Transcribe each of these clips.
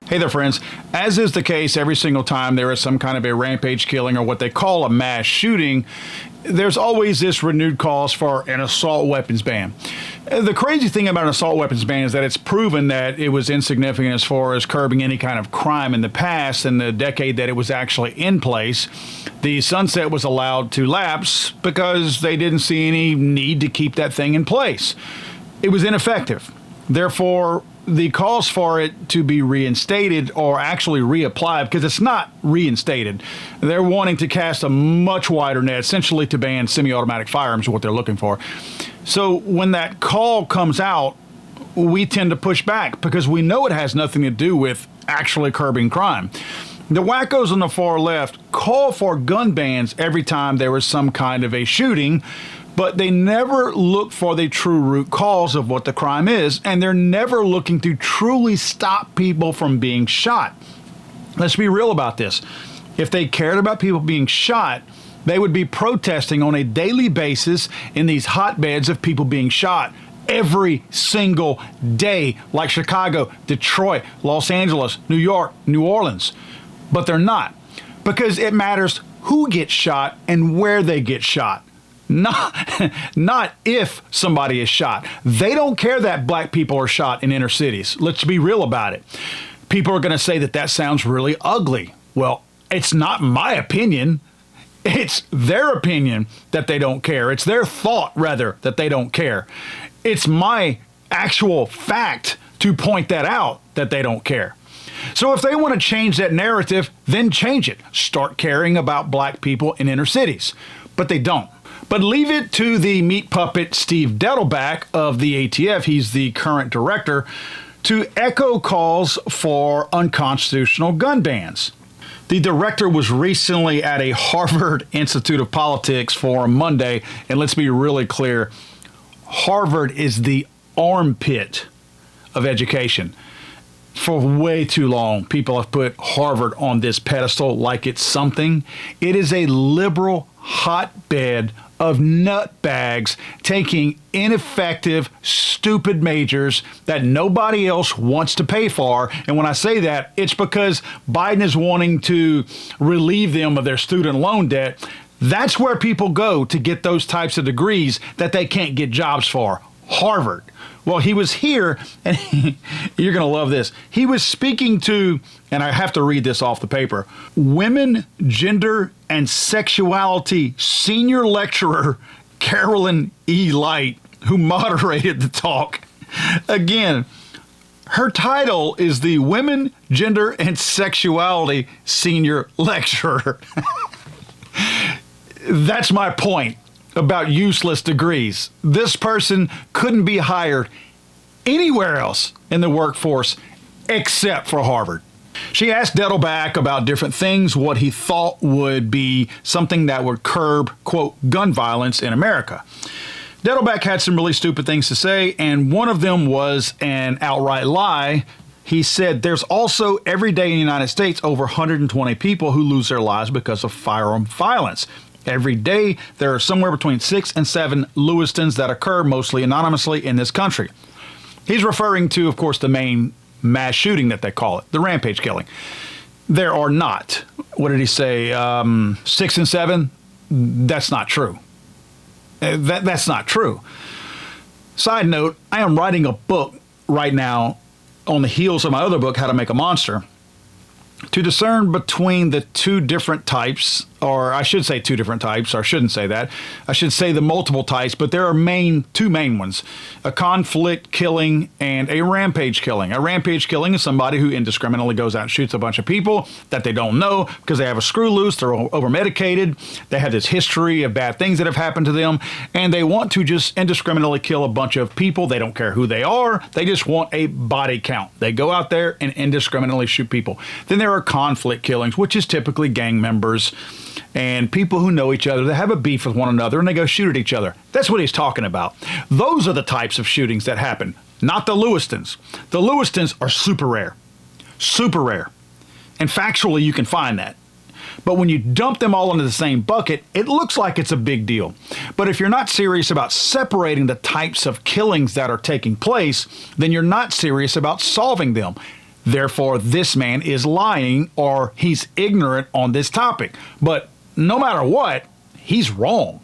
Hey there, friends. As is the case every single time there is some kind of a rampage killing or what they call a mass shooting, there's always this renewed calls for an assault weapons ban. The crazy thing about an assault weapons ban is that it's proven that it was insignificant as far as curbing any kind of crime in the past. In the decade that it was actually in place, the sunset was allowed to lapse because they didn't see any need to keep that thing in place. It was ineffective. Therefore, the calls for it to be reinstated or actually reapplied, because it's not reinstated. They're wanting to cast a much wider net, essentially to ban semi-automatic firearms is what they're looking for. So when that call comes out, we tend to push back because we know it has nothing to do with actually curbing crime. The wackos on the far left call for gun bans every time there is some kind of a shooting, but they never look for the true root cause of what the crime is, and they're never looking to truly stop people from being shot. Let's be real about this. If they cared about people being shot, they would be protesting on a daily basis in these hotbeds of people being shot every single day, like Chicago, Detroit, Los Angeles, New York, New Orleans. But they're not, because it matters who gets shot and where they get shot. Not if somebody is shot. They don't care that black people are shot in inner cities. Let's be real about it. People are going to say that that sounds really ugly. Well, it's not my opinion. It's their opinion that they don't care. It's their thought, rather, that they don't care. It's my actual fact to point that out, that they don't care. So if they want to change that narrative, then change it. Start caring about black people in inner cities. But they don't. But leave it to the meat puppet Steve Dettelbach of the ATF, he's the current director, to echo calls for unconstitutional gun bans. The director was recently at a Harvard Institute of Politics forum Monday, and let's be really clear, Harvard is the armpit of education. For way too long, people have put Harvard on this pedestal like it's something. It is a liberal hotbed of nutbags taking ineffective, stupid majors that nobody else wants to pay for. And when I say that, it's because Biden is wanting to relieve them of their student loan debt. That's where people go to get those types of degrees that they can't get jobs for. Harvard. Well, he was here, and you're going to love this. He was speaking to, and I have to read this off the paper, Women, Gender, and Sexuality Senior Lecturer Carolyn E. Light, who moderated the talk. Again, her title is the Women, Gender, and Sexuality Senior Lecturer. That's my point about useless degrees. This person couldn't be hired anywhere else in the workforce except for Harvard. She asked Dettelbach about different things, what he thought would be something that would curb, quote, gun violence in America. Dettelbach had some really stupid things to say, and one of them was an outright lie. He said there's also every day in the United States over 120 people who lose their lives because of firearm violence. Every day, there are somewhere between 6 and 7 Lewistons that occur mostly anonymously in this country. He's referring to, of course, the main mass shooting that they call it, the rampage killing. There are not. What did he say? 6 and 7? That's not true. That's not true. Side note, I am writing a book right now on the heels of my other book, How to Make a Monster, to discern between the two different types, or I should say two different types, or I shouldn't say that. I should say the multiple types, but there are two main ones, a conflict killing and a rampage killing. A rampage killing is somebody who indiscriminately goes out and shoots a bunch of people that they don't know because they have a screw loose, they're over-medicated, they have this history of bad things that have happened to them, and they want to just indiscriminately kill a bunch of people. They don't care who they are, they just want a body count. They go out there and indiscriminately shoot people. Then there are conflict killings, which is typically gang members and people who know each other that have a beef with one another and they go shoot at each other. That's what he's talking about. Those are the types of shootings that happen, not the Lewistons. The Lewistons are super rare. Super rare. And factually, you can find that. But when you dump them all into the same bucket, it looks like it's a big deal. But if you're not serious about separating the types of killings that are taking place, then you're not serious about solving them. Therefore, this man is lying or he's ignorant on this topic. But no matter what, he's wrong.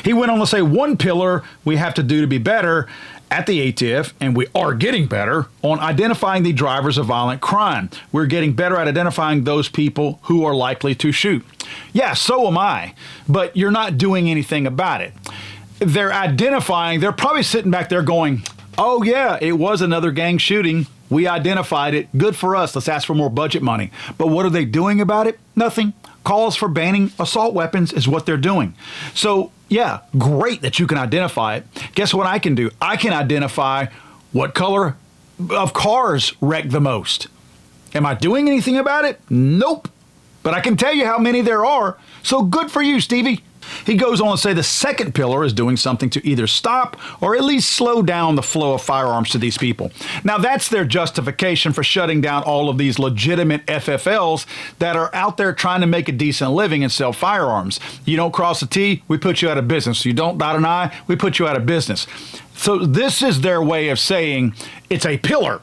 He went on to say one pillar we have to do to be better at the ATF, and we are getting better, on identifying the drivers of violent crime. We're getting better at identifying those people who are likely to shoot. Yeah, so am I, but you're not doing anything about it. They're identifying, they're probably sitting back there going, oh yeah, it was another gang shooting. We identified it. Good for us. Let's ask for more budget money. But what are they doing about it? Nothing. Calls for banning assault weapons is what they're doing. So, yeah, great that you can identify it. Guess what I can do? I can identify what color of cars wreck the most. Am I doing anything about it? Nope. But I can tell you how many there are. So good for you, Stevie. He goes on to say the second pillar is doing something to either stop or at least slow down the flow of firearms to these people. Now, that's their justification for shutting down all of these legitimate FFLs that are out there trying to make a decent living and sell firearms. You don't cross a T, we put you out of business. You don't dot an I, we put you out of business. So this is their way of saying it's a pillar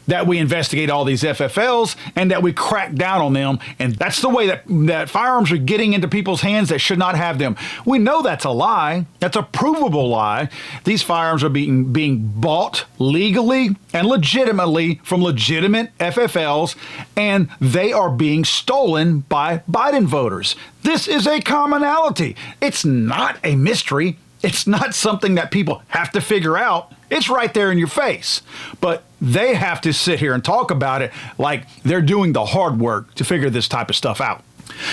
that we investigate all these FFLs and that we crack down on them. And that's the way that firearms are getting into people's hands that should not have them. We know that's a lie. That's a provable lie. These firearms are being bought legally and legitimately from legitimate FFLs, and they are being stolen by Biden voters. This is a commonality. It's not a mystery. It's not something that people have to figure out. It's right there in your face. But they have to sit here and talk about it like they're doing the hard work to figure this type of stuff out.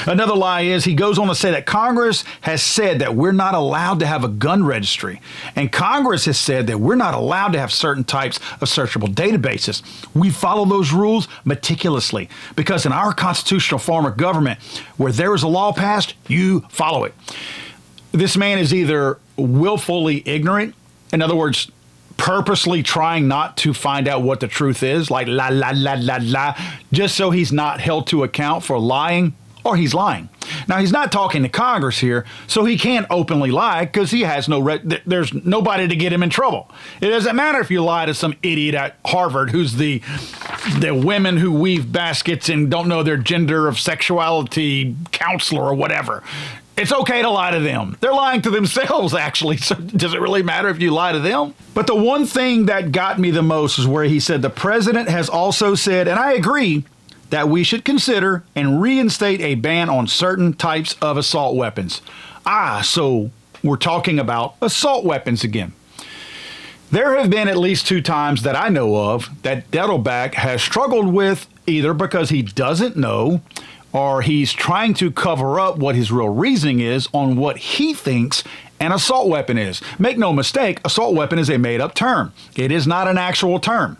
Another lie is he goes on to say that Congress has said that we're not allowed to have a gun registry. And Congress has said that we're not allowed to have certain types of searchable databases. We follow those rules meticulously because in our constitutional form of government, where there is a law passed, you follow it. This man is either willfully ignorant, in other words, purposely trying not to find out what the truth is, like la, la, la, la, la, just so he's not held to account for lying, or he's lying. Now, he's not talking to Congress here, so he can't openly lie because he has there's nobody to get him in trouble. It doesn't matter if you lie to some idiot at Harvard who's the women who weave baskets and don't know their gender of sexuality counselor or whatever. It's okay to lie to them. They're lying to themselves, actually. So does it really matter if you lie to them? But the one thing that got me the most is where he said the president has also said, and I agree, that we should consider and reinstate a ban on certain types of assault weapons. So we're talking about assault weapons again. There have been at least 2 times that I know of that Dettelbach has struggled with, either because he doesn't know or he's trying to cover up what his real reasoning is on what he thinks an assault weapon is. Make no mistake, assault weapon is a made-up term. It is not an actual term.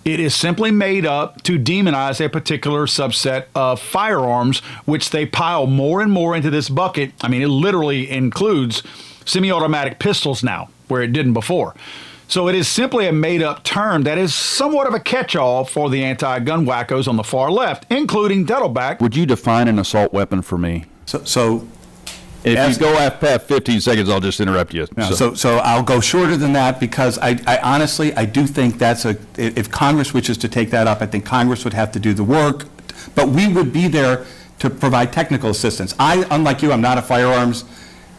It is simply made up to demonize a particular subset of firearms, which they pile more and more into this bucket. I mean, it literally includes semi-automatic pistols now, where it didn't before. So it is simply a made-up term that is somewhat of a catch-all for the anti-gun wackos on the far left, including Dettelbach. Would you define an assault weapon for me? So if you go past 15 seconds, I'll just interrupt you. no, so I'll go shorter than that because I honestly, I do think that's if Congress wishes to take that up, I think Congress would have to do the work, but we would be there to provide technical assistance. Unlike you, I'm not a firearms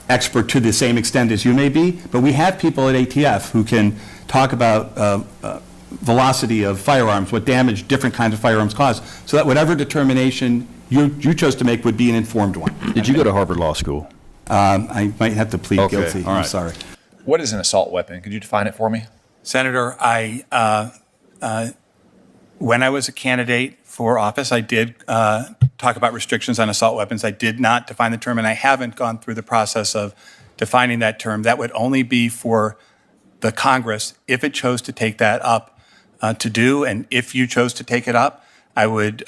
expert to the same extent as you may be, but we have people at ATF who can talk about velocity of firearms, what damage different kinds of firearms cause, so that whatever determination you chose to make would be an informed one. Did you go to Harvard Law School? I might have to plead guilty. All right. I'm sorry. What is an assault weapon? Could you define it for me? Senator, when I was a candidate for office, I did talk about restrictions on assault weapons. I did not define the term, and I haven't gone through the process of defining that term. That would only be for the Congress if it chose to take that up to do, and if you chose to take it up, I would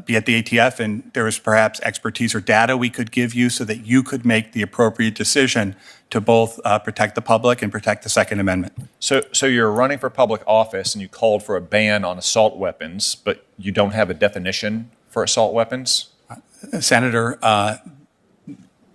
be at the ATF, and there is perhaps expertise or data we could give you so that you could make the appropriate decision to both protect the public and protect the Second Amendment. So you're running for public office and you called for a ban on assault weapons, but you don't have a definition for assault weapons? Senator,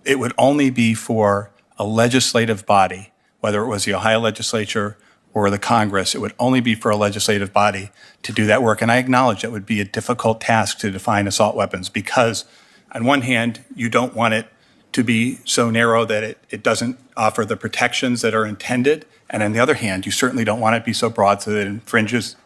it would only be for a legislative body, whether it was the Ohio legislature or the Congress. It would only be for a legislative body to do that work. And I acknowledge it would be a difficult task to define assault weapons because, on one hand, you don't want it to be so narrow that it doesn't offer the protections that are intended. And on the other hand, you certainly don't want it to be so broad so that it infringes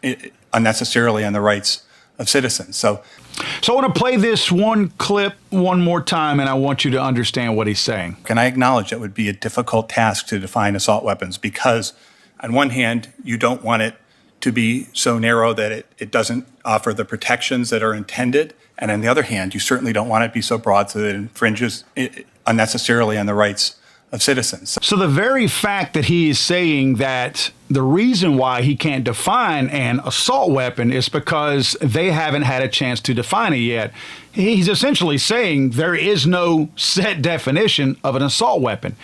unnecessarily on the rights of citizens. So I want to play this one clip one more time, and I want you to understand what he's saying. And I acknowledge it would be a difficult task to define assault weapons because, on one hand, you don't want it to be so narrow that it doesn't offer the protections that are intended. And on the other hand, you certainly don't want it to be so broad so that it infringes unnecessarily on the rights of citizens. So the very fact that he is saying that the reason why he can't define an assault weapon is because they haven't had a chance to define it yet, he's essentially saying there is no set definition of an assault weapon.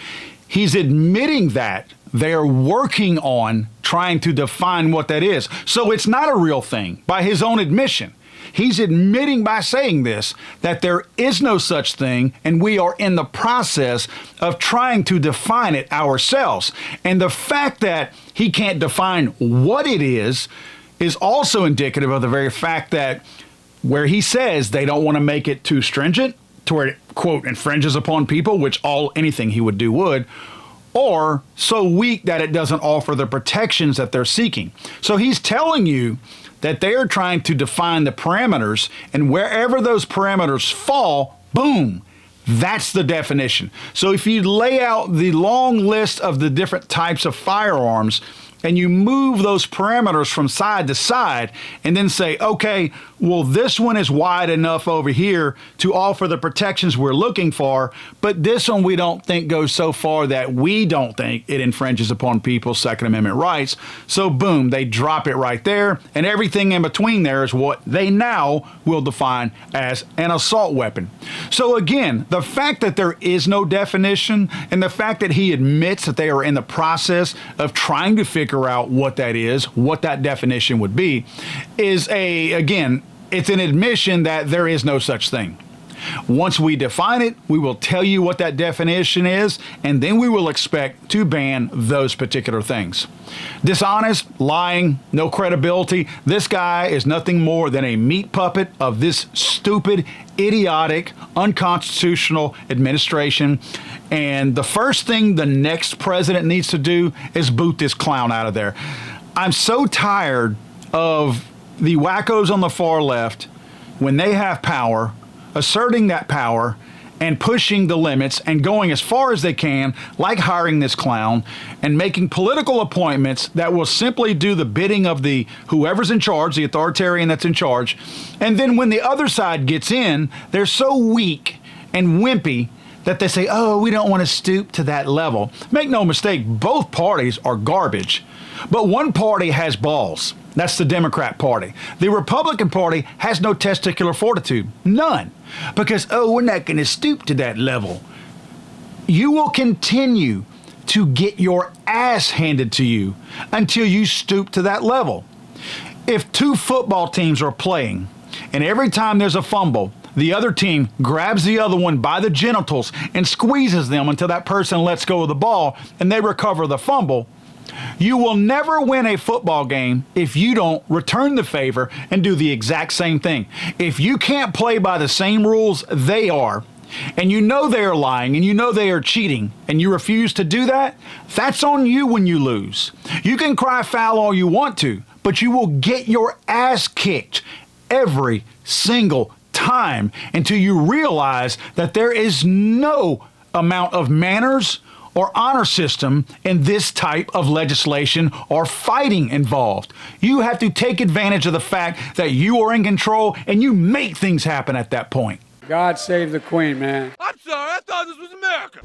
He's admitting that they're working on trying to define what that is. So it's not a real thing by his own admission. He's admitting by saying this that there is no such thing, and we are in the process of trying to define it ourselves. And the fact that he can't define what it is also indicative of the very fact that where he says they don't want to make it too stringent to where it, quote, infringes upon people, which anything he would do would, or so weak that it doesn't offer the protections that they're seeking. So he's telling you that they are trying to define the parameters, and wherever those parameters fall, boom, that's the definition. So if you lay out the long list of the different types of firearms and you move those parameters from side to side and then say, okay, well, this one is wide enough over here to offer the protections we're looking for, but this one we don't think goes so far that we don't think it infringes upon people's Second Amendment rights. So boom, they drop it right there, and everything in between there is what they now will define as an assault weapon. So again, the fact that there is no definition and the fact that he admits that they are in the process of trying to figure out what that is, what that definition would be, is it's an admission that there is no such thing. Once we define it, we will tell you what that definition is, and then we will expect to ban those particular things. Dishonest, lying, no credibility. This guy is nothing more than a meat puppet of this stupid, idiotic, unconstitutional administration. And the first thing the next president needs to do is boot this clown out of there. I'm so tired of the wackos on the far left, when they have power, asserting that power and pushing the limits and going as far as they can, like hiring this clown and making political appointments that will simply do the bidding of the whoever's in charge, the authoritarian that's in charge. And then when the other side gets in, they're so weak and wimpy that they say, oh, we don't want to stoop to that level. Make no mistake, both parties are garbage. But one party has balls. That's the Democrat Party. The Republican Party has no testicular fortitude. None. Because, we're not going to stoop to that level. You will continue to get your ass handed to you until you stoop to that level. If two football teams are playing, and every time there's a fumble, the other team grabs the other one by the genitals and squeezes them until that person lets go of the ball and they recover the fumble, you will never win a football game if you don't return the favor and do the exact same thing. If you can't play by the same rules they are, and you know they are lying and you know they are cheating, and you refuse to do that, that's on you when you lose. You can cry foul all you want to, but you will get your ass kicked every single time until you realize that there is no amount of manners or honor system in this type of legislation or fighting involved. You have to take advantage of the fact that you are in control and you make things happen at that point. God save the Queen, man. I'm sorry, I thought this was America.